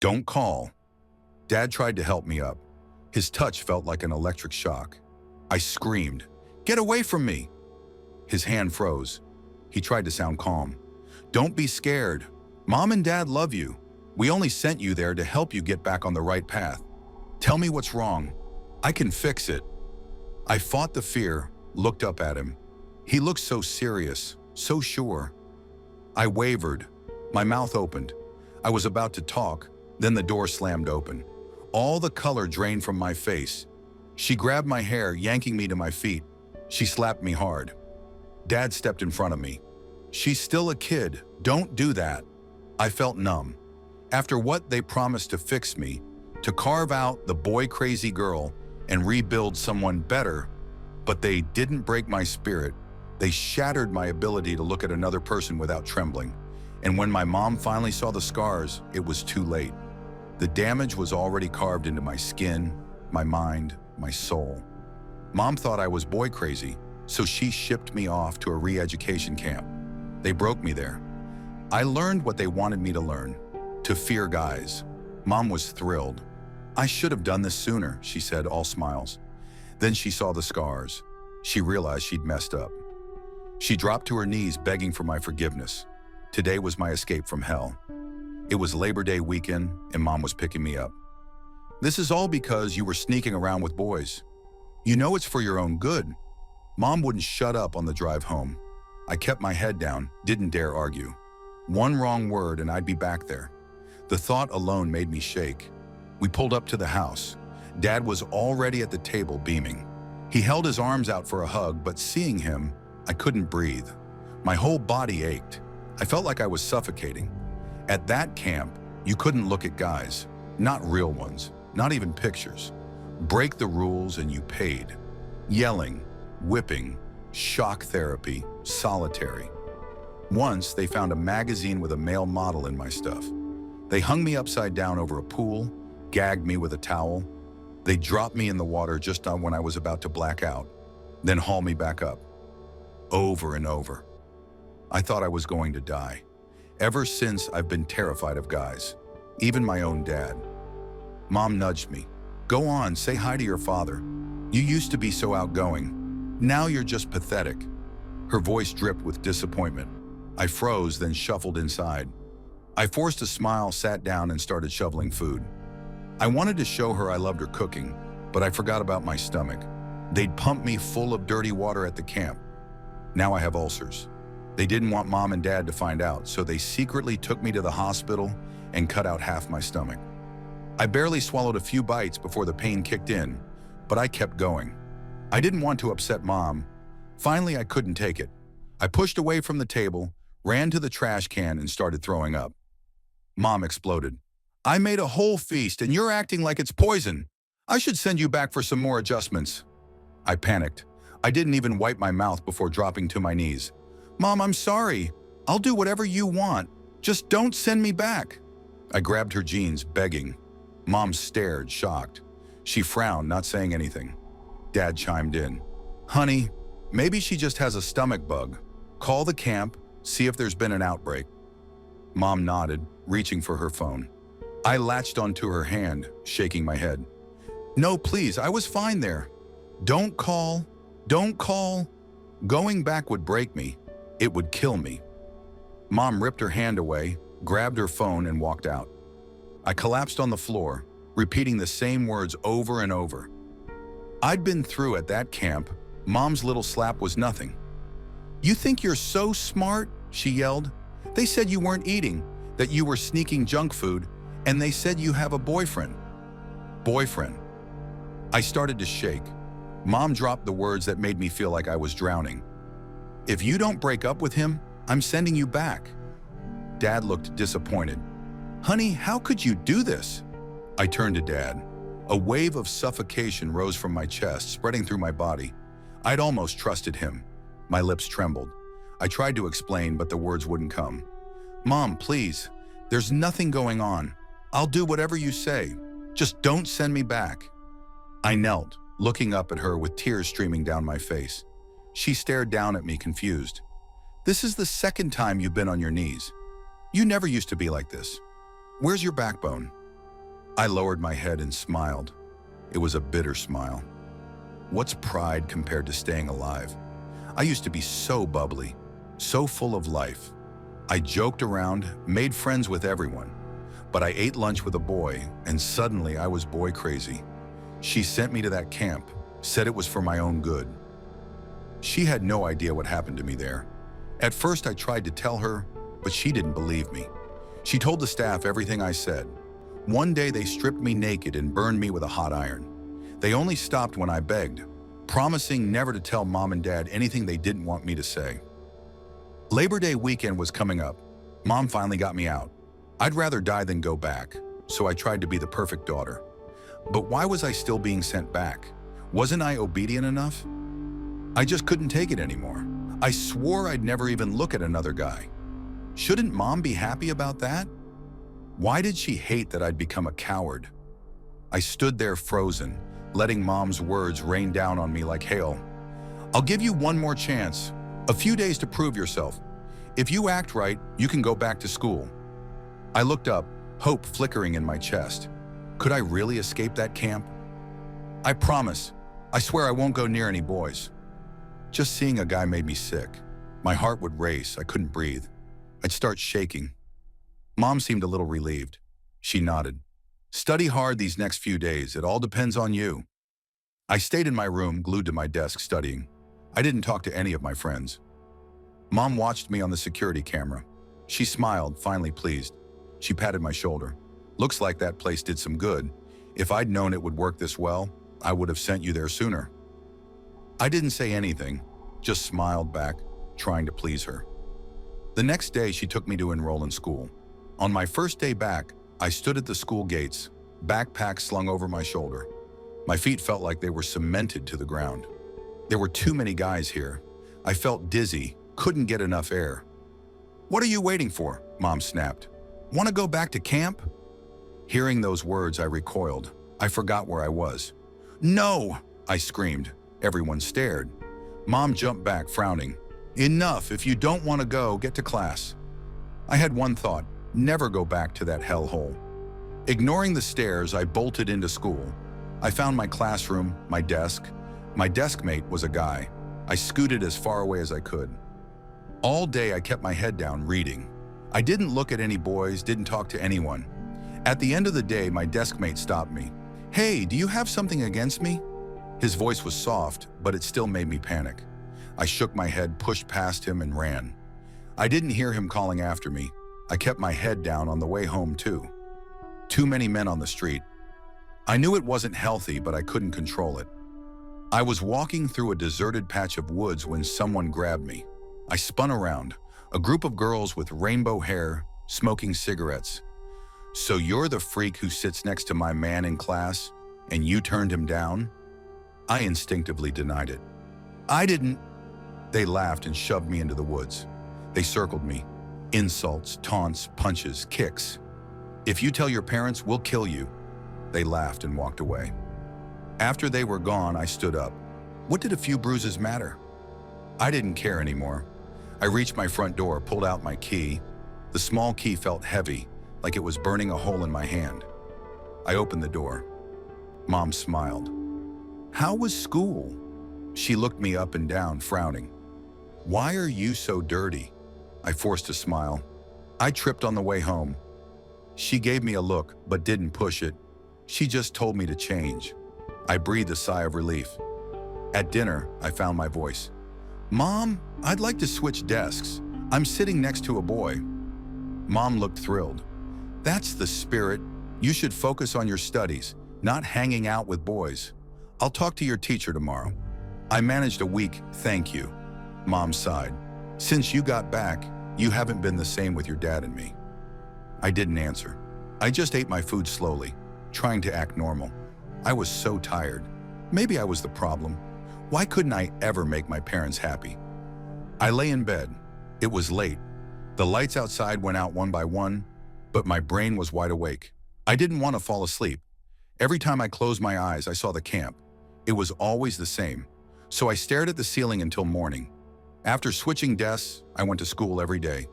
Don't call. Dad tried to help me up. His touch felt like an electric shock. I screamed, "Get away from me!" His hand froze. He tried to sound calm. "Don't be scared. Mom and Dad love you. We only sent you there to help you get back on the right path. Tell me what's wrong. I can fix it." I fought the fear, looked up at him. He looked so serious, so sure. I wavered. My mouth opened. I was about to talk, then the door slammed open. All the color drained from my face. She grabbed my hair, yanking me to my feet. She slapped me hard. Dad stepped in front of me. "She's still a kid. Don't do that." I felt numb. After what they promised to fix me, to carve out the boy-crazy girl and rebuild someone better, but they didn't break my spirit. They shattered my ability to look at another person without trembling. And when my mom finally saw the scars, it was too late. The damage was already carved into my skin, my mind, my soul. Mom thought I was boy crazy, so she shipped me off to a re-education camp. They broke me there. I learned what they wanted me to learn, to fear guys. Mom was thrilled. "I should have done this sooner," she said, all smiles. Then she saw the scars. She realized she'd messed up. She dropped to her knees, begging for my forgiveness. Today was my escape from hell. It was Labor Day weekend, and Mom was picking me up. "This is all because you were sneaking around with boys. You know it's for your own good." Mom wouldn't shut up on the drive home. I kept my head down, didn't dare argue. One wrong word and I'd be back there. The thought alone made me shake. We pulled up to the house. Dad was already at the table, beaming. He held his arms out for a hug, but seeing him, I couldn't breathe. My whole body ached. I felt like I was suffocating. At that camp, you couldn't look at guys, not real ones, not even pictures. Break the rules and you paid. Yelling, whipping, shock therapy, solitary. Once, they found a magazine with a male model in my stuff. They hung me upside down over a pool, gagged me with a towel. They dropped me in the water just when I was about to black out, then haul me back up. Over and over. I thought I was going to die. Ever since, I've been terrified of guys, even my own dad. Mom nudged me. "Go on, say hi to your father. You used to be so outgoing. Now you're just pathetic." Her voice dripped with disappointment. I froze, then shuffled inside. I forced a smile, sat down, and started shoveling food. I wanted to show her I loved her cooking, but I forgot about my stomach. They'd pumped me full of dirty water at the camp. Now I have ulcers. They didn't want Mom and Dad to find out, so they secretly took me to the hospital and cut out half my stomach. I barely swallowed a few bites before the pain kicked in, but I kept going. I didn't want to upset Mom. Finally, I couldn't take it. I pushed away from the table, ran to the trash can, and started throwing up. Mom exploded. "I made a whole feast and you're acting like it's poison. I should send you back for some more adjustments." I panicked. I didn't even wipe my mouth before dropping to my knees. "Mom, I'm sorry. I'll do whatever you want. Just don't send me back." I grabbed her jeans, begging. Mom stared, shocked. She frowned, not saying anything. Dad chimed in. "Honey, maybe she just has a stomach bug. Call the camp, see if there's been an outbreak." Mom nodded, reaching for her phone. I latched onto her hand, shaking my head. "No, please, I was fine there. Don't call. Don't call." Going back would break me. It would kill me. Mom ripped her hand away, grabbed her phone, and walked out. I collapsed on the floor, repeating the same words over and over. I'd been through at that camp. Mom's little slap was nothing. "You think you're so smart?" she yelled. "They said you weren't eating, that you were sneaking junk food, and they said you have a boyfriend." Boyfriend. I started to shake. Mom dropped the words that made me feel like I was drowning. "If you don't break up with him, I'm sending you back." Dad looked disappointed. "Honey, how could you do this?" I turned to Dad. A wave of suffocation rose from my chest, spreading through my body. I'd almost trusted him. My lips trembled. I tried to explain, but the words wouldn't come. "Mom, please. There's nothing going on. I'll do whatever you say. Just don't send me back." I knelt, looking up at her with tears streaming down my face. She stared down at me, confused. "This is the second time you've been on your knees. You never used to be like this. Where's your backbone?" I lowered my head and smiled. It was a bitter smile. What's pride compared to staying alive? I used to be so bubbly, so full of life. I joked around, made friends with everyone. But I ate lunch with a boy, and suddenly I was boy crazy. She sent me to that camp, said it was for my own good. She had no idea what happened to me there. At first I tried to tell her, but she didn't believe me. She told the staff everything I said. One day they stripped me naked and burned me with a hot iron. They only stopped when I begged, promising never to tell Mom and Dad anything they didn't want me to say. Labor Day weekend was coming up. Mom finally got me out. I'd rather die than go back, so I tried to be the perfect daughter. But why was I still being sent back? Wasn't I obedient enough? I just couldn't take it anymore. I swore I'd never even look at another guy. Shouldn't Mom be happy about that? Why did she hate that I'd become a coward? I stood there frozen, letting Mom's words rain down on me like hail. I'll give you one more chance, a few days to prove yourself. If you act right, you can go back to school. I looked up, hope flickering in my chest. Could I really escape that camp? I promise. I swear I won't go near any boys. Just seeing a guy made me sick. My heart would race. I couldn't breathe. I'd start shaking. Mom seemed a little relieved. She nodded. Study hard these next few days. It all depends on you. I stayed in my room, glued to my desk, studying. I didn't talk to any of my friends. Mom watched me on the security camera. She smiled, finally pleased. She patted my shoulder. Looks like that place did some good. If I'd known it would work this well, I would have sent you there sooner. I didn't say anything, just smiled back, trying to please her. The next day, she took me to enroll in school. On my first day back, I stood at the school gates, backpack slung over my shoulder. My feet felt like they were cemented to the ground. There were too many guys here. I felt dizzy, couldn't get enough air. What are you waiting for? Mom snapped. Want to go back to camp? Hearing those words, I recoiled. I forgot where I was. No! I screamed. Everyone stared. Mom jumped back, frowning. Enough, if you don't want to go, get to class. I had one thought, never go back to that hellhole. Ignoring the stares, I bolted into school. I found my classroom, my desk. My desk mate was a guy. I scooted as far away as I could. All day I kept my head down, reading. I didn't look at any boys, didn't talk to anyone. At the end of the day, my desk mate stopped me. Hey, do you have something against me? His voice was soft, but it still made me panic. I shook my head, pushed past him, and ran. I didn't hear him calling after me. I kept my head down on the way home, too. Too many men on the street. I knew it wasn't healthy, but I couldn't control it. I was walking through a deserted patch of woods when someone grabbed me. I spun around. A group of girls with rainbow hair, smoking cigarettes. So you're the freak who sits next to my man in class, and you turned him down? I instinctively denied it. I didn't. They laughed and shoved me into the woods. They circled me. Insults, taunts, punches, kicks. If you tell your parents, we'll kill you. They laughed and walked away. After they were gone, I stood up. What did a few bruises matter? I didn't care anymore. I reached my front door, pulled out my key. The small key felt heavy, like it was burning a hole in my hand. I opened the door. Mom smiled. How was school? She looked me up and down, frowning. Why are you so dirty? I forced a smile. I tripped on the way home. She gave me a look, but didn't push it. She just told me to change. I breathed a sigh of relief. At dinner, I found my voice. Mom, I'd like to switch desks. I'm sitting next to a boy. Mom looked thrilled. That's the spirit. You should focus on your studies, not hanging out with boys. I'll talk to your teacher tomorrow. I managed a week, thank you. Mom sighed. Since you got back, you haven't been the same with your dad and me. I didn't answer. I just ate my food slowly, trying to act normal. I was so tired. Maybe I was the problem. Why couldn't I ever make my parents happy? I lay in bed. It was late. The lights outside went out one by one, but my brain was wide awake. I didn't want to fall asleep. Every time I closed my eyes, I saw the camp. It was always the same. So I stared at the ceiling until morning. After switching desks, I went to school every day.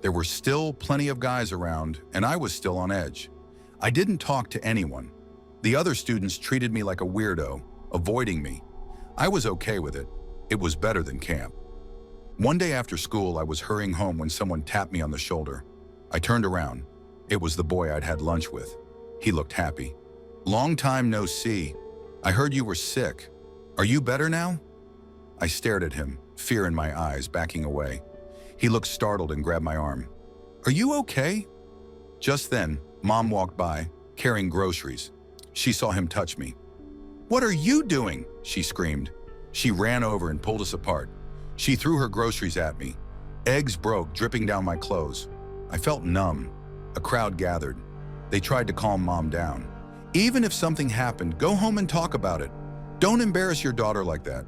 There were still plenty of guys around, and I was still on edge. I didn't talk to anyone. The other students treated me like a weirdo, avoiding me. I was okay with it. It was better than camp. One day after school, I was hurrying home when someone tapped me on the shoulder. I turned around. It was the boy I'd had lunch with. He looked happy. "Long time no see. I heard you were sick. Are you better now?" I stared at him, fear in my eyes, backing away. He looked startled and grabbed my arm. "Are you okay?" Just then, Mom walked by, carrying groceries. She saw him touch me. "What are you doing?" she screamed. She ran over and pulled us apart. She threw her groceries at me. Eggs broke, dripping down my clothes. I felt numb. A crowd gathered. They tried to calm Mom down. "Even if something happened, go home and talk about it. Don't embarrass your daughter like that."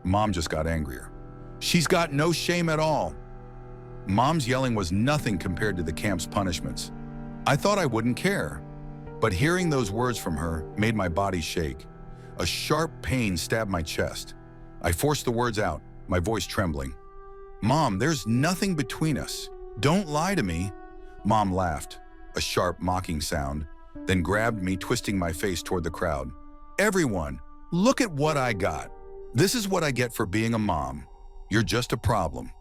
Mom just got angrier. "She's got no shame at all." Mom's yelling was nothing compared to the camp's punishments. I thought I wouldn't care, but hearing those words from her made my body shake. A sharp pain stabbed my chest. I forced the words out, my voice trembling. "Mom, there's nothing between us. Don't lie to me." Mom laughed, a sharp, mocking sound, then grabbed me, twisting my face toward the crowd. "Everyone, look at what I got. This is what I get for being a mom. You're just a problem."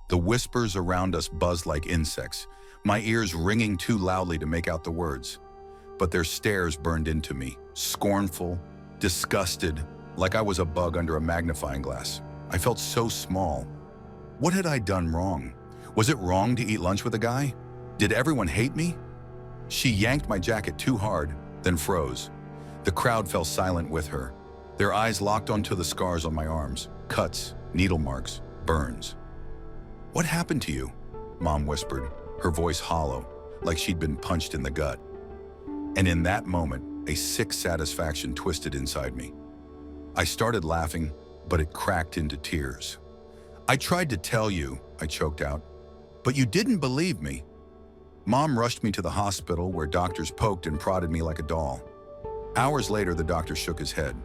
The whispers around us buzzed like insects, my ears ringing too loudly to make out the words. But their stares burned into me, scornful, disgusted, like I was a bug under a magnifying glass. I felt so small. What had I done wrong? Was it wrong to eat lunch with a guy? Did everyone hate me? She yanked my jacket too hard, then froze. The crowd fell silent with her. Their eyes locked onto the scars on my arms, cuts, needle marks, burns. "What happened to you?" Mom whispered, her voice hollow, like she'd been punched in the gut. And in that moment, a sick satisfaction twisted inside me. I started laughing, but it cracked into tears. "I tried to tell you," I choked out, "but you didn't believe me." Mom rushed me to the hospital where doctors poked and prodded me like a doll. Hours later, the doctor shook his head.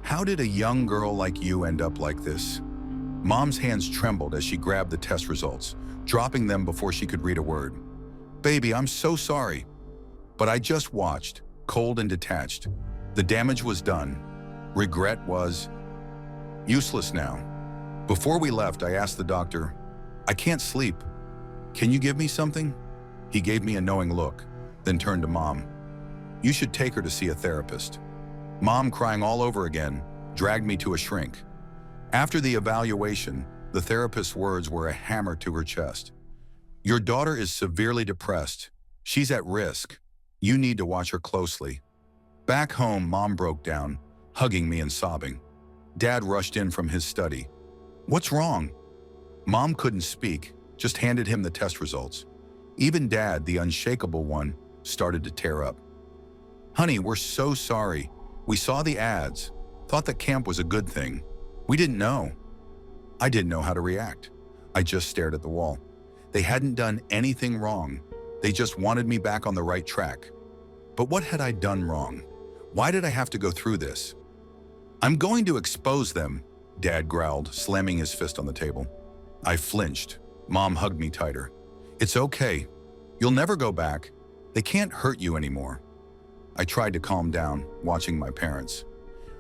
"How did a young girl like you end up like this?" Mom's hands trembled as she grabbed the test results, dropping them before she could read a word. "Baby, I'm so sorry." But I just watched, cold and detached. The damage was done. Regret was useless now. Before we left, I asked the doctor, "I can't sleep. Can you give me something?" He gave me a knowing look, then turned to Mom. "You should take her to see a therapist." Mom, crying all over again, dragged me to a shrink. After the evaluation, the therapist's words were a hammer to her chest. "Your daughter is severely depressed. She's at risk. You need to watch her closely." Back home, Mom broke down, hugging me and sobbing. Dad rushed in from his study. "What's wrong?" Mom couldn't speak, just handed him the test results. Even Dad, the unshakable one, started to tear up. "Honey, we're so sorry. We saw the ads, thought that camp was a good thing. We didn't know." I didn't know how to react. I just stared at the wall. They hadn't done anything wrong. They just wanted me back on the right track. But what had I done wrong? Why did I have to go through this? "I'm going to expose them," Dad growled, slamming his fist on the table. I flinched. Mom hugged me tighter. "It's okay. You'll never go back. They can't hurt you anymore." I tried to calm down, watching my parents.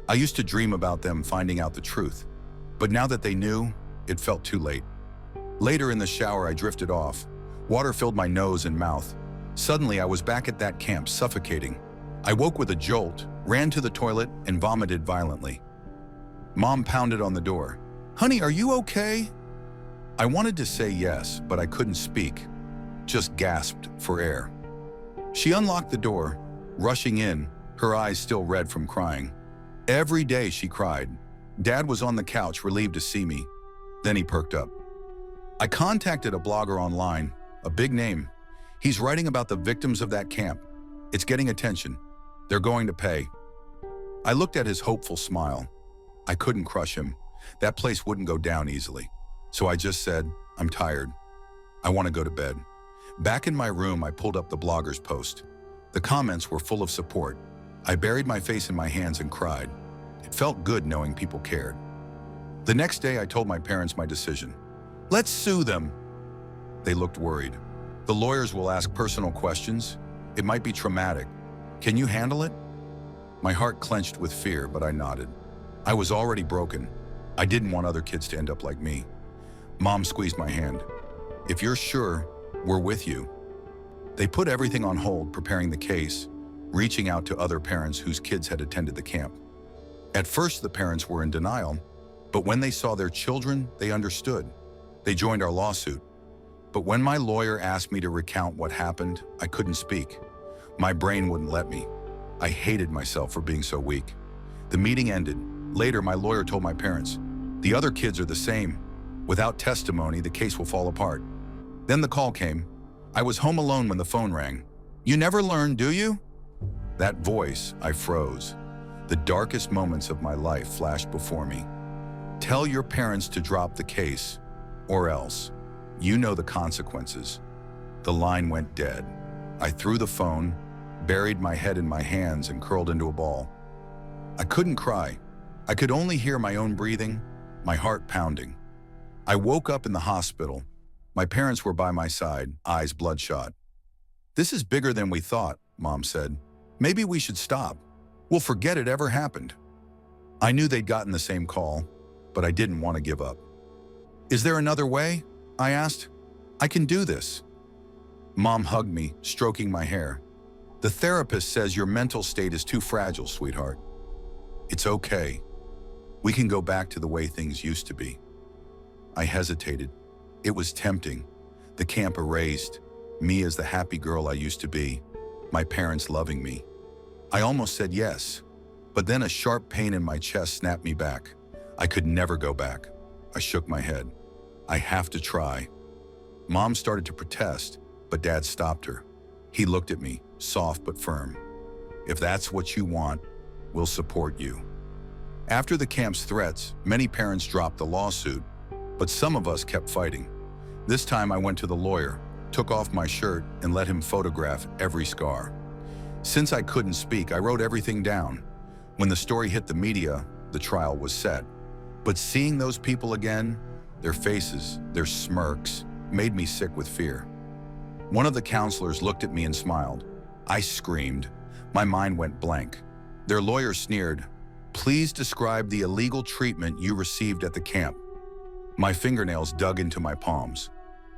I used to dream about them finding out the truth, but now that they knew, it felt too late. Later in the shower, I drifted off. Water filled my nose and mouth. Suddenly, I was back at that camp, suffocating. I woke with a jolt, ran to the toilet, and vomited violently. Mom pounded on the door. "Honey, are you okay?" I wanted to say yes, but I couldn't speak, just gasped for air. She unlocked the door, rushing in, her eyes still red from crying. Every day she cried. Dad was on the couch, relieved to see me. Then he perked up. I contacted a blogger online, a big name. He's writing about the victims of that camp. It's getting attention. They're going to pay. I looked at his hopeful smile. I couldn't crush him. That place wouldn't go down easily. So I just said, "I'm tired. I want to go to bed." Back in my room, I pulled up the blogger's post. The comments were full of support. I buried my face in my hands and cried. It felt good knowing people cared. The next day, I told my parents my decision. "Let's sue them." They looked worried. "The lawyers will ask personal questions. It might be traumatic. Can you handle it? My heart clenched with fear, but I nodded. I was already broken. I didn't want other kids to end up like me. Mom squeezed my hand. If you're sure, we're with you. They put everything on hold, preparing the case, reaching out to other parents whose kids had attended the camp. At first, the parents were in denial, but when they saw their children, they understood. They joined our lawsuit. But when my lawyer asked me to recount what happened, I couldn't speak. My brain wouldn't let me. I hated myself for being so weak. The meeting ended. Later, my lawyer told my parents, "The other kids are the same. Without testimony, the case will fall apart." Then the call came. I was home alone when the phone rang. "You never learn, do you?" That voice, I froze. The darkest moments of my life flashed before me. Tell your parents to drop the case, or else. You know the consequences. The line went dead. I threw the phone, buried my head in my hands, and curled into a ball. I couldn't cry. I could only hear my own breathing, my heart pounding. I woke up in the hospital. My parents were by my side, eyes bloodshot. "This is bigger than we thought," Mom said. "Maybe we should stop. We'll forget it ever happened." I knew they'd gotten the same call, but I didn't want to give up. "Is there another way?" I asked. "I can do this." Mom hugged me, stroking my hair. "The therapist says your mental state is too fragile, sweetheart. It's okay. We can go back to the way things used to be." I hesitated. It was tempting. The camp erased, me as the happy girl I used to be, my parents loving me. I almost said yes, but then a sharp pain in my chest snapped me back. I could never go back. I shook my head. "I have to try." Mom started to protest, but Dad stopped her. He looked at me, soft but firm. "If that's what you want, we'll support you." After the camp's threats, many parents dropped the lawsuit, but some of us kept fighting. This time I went to the lawyer, took off my shirt, and let him photograph every scar. Since I couldn't speak, I wrote everything down. When the story hit the media, the trial was set. But seeing those people again, their faces, their smirks, made me sick with fear. One of the counselors looked at me and smiled. I screamed. My mind went blank. Their lawyer sneered, "Please describe the illegal treatment you received at the camp." My fingernails dug into my palms.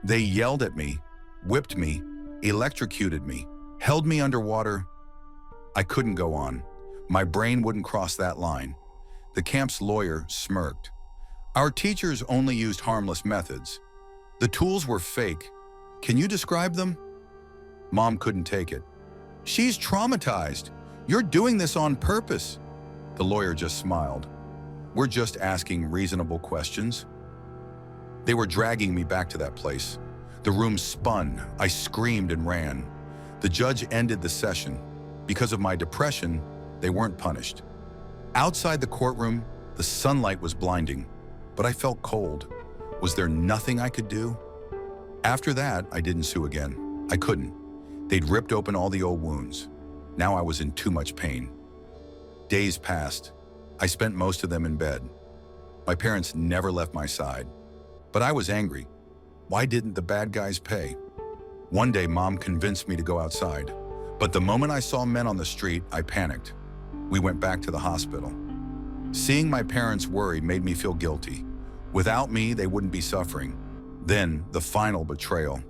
They yelled at me, whipped me, electrocuted me, held me underwater. I couldn't go on. My brain wouldn't cross that line. The camp's lawyer smirked. "Our teachers only used harmless methods. The tools were fake. Can you describe them?" Mom couldn't take it. "She's traumatized. You're doing this on purpose." The lawyer just smiled. "We're just asking reasonable questions." They were dragging me back to that place. The room spun. I screamed and ran. The judge ended the session. Because of my depression, they weren't punished. Outside the courtroom, the sunlight was blinding, but I felt cold. Was there nothing I could do? After that, I didn't sue again. I couldn't. They'd ripped open all the old wounds. Now I was in too much pain. Days passed. I spent most of them in bed. My parents never left my side. But I was angry. Why didn't the bad guys pay? One day, Mom convinced me to go outside. But the moment I saw men on the street, I panicked. We went back to the hospital. Seeing my parents worry made me feel guilty. Without me, they wouldn't be suffering. Then, the final betrayal.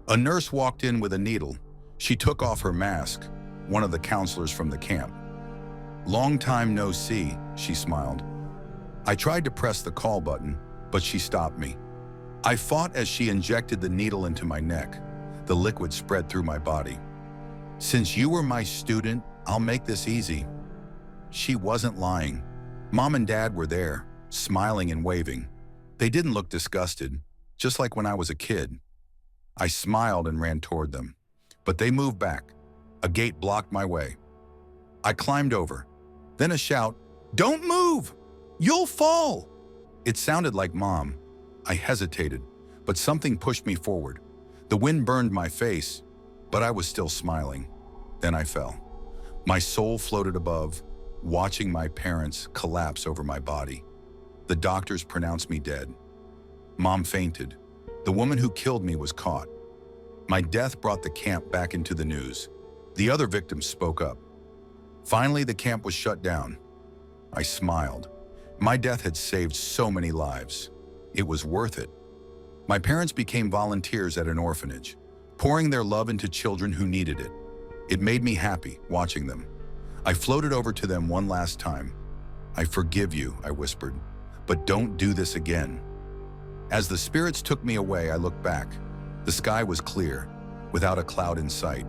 A nurse walked in with a needle. She took off her mask, one of the counselors from the camp. "Long time no see," she smiled. I tried to press the call button, but she stopped me. I fought as she injected the needle into my neck. The liquid spread through my body. "Since you were my student, I'll make this easy." She wasn't lying. Mom and Dad were there, smiling and waving. They didn't look disgusted, just like when I was a kid. I smiled and ran toward them, but they moved back. A gate blocked my way. I climbed over. Then a shout, "Don't move! You'll fall!" It sounded like Mom. I hesitated, but something pushed me forward. The wind burned my face, but I was still smiling. Then I fell. My soul floated above, watching my parents collapse over my body. The doctors pronounced me dead. Mom fainted. The woman who killed me was caught. My death brought the camp back into the news. The other victims spoke up. Finally, the camp was shut down. I smiled. My death had saved so many lives. It was worth it. My parents became volunteers at an orphanage, pouring their love into children who needed it. It made me happy watching them. I floated over to them one last time. "I forgive you," I whispered, "but don't do this again." As the spirits took me away, I looked back. The sky was clear, without a cloud in sight.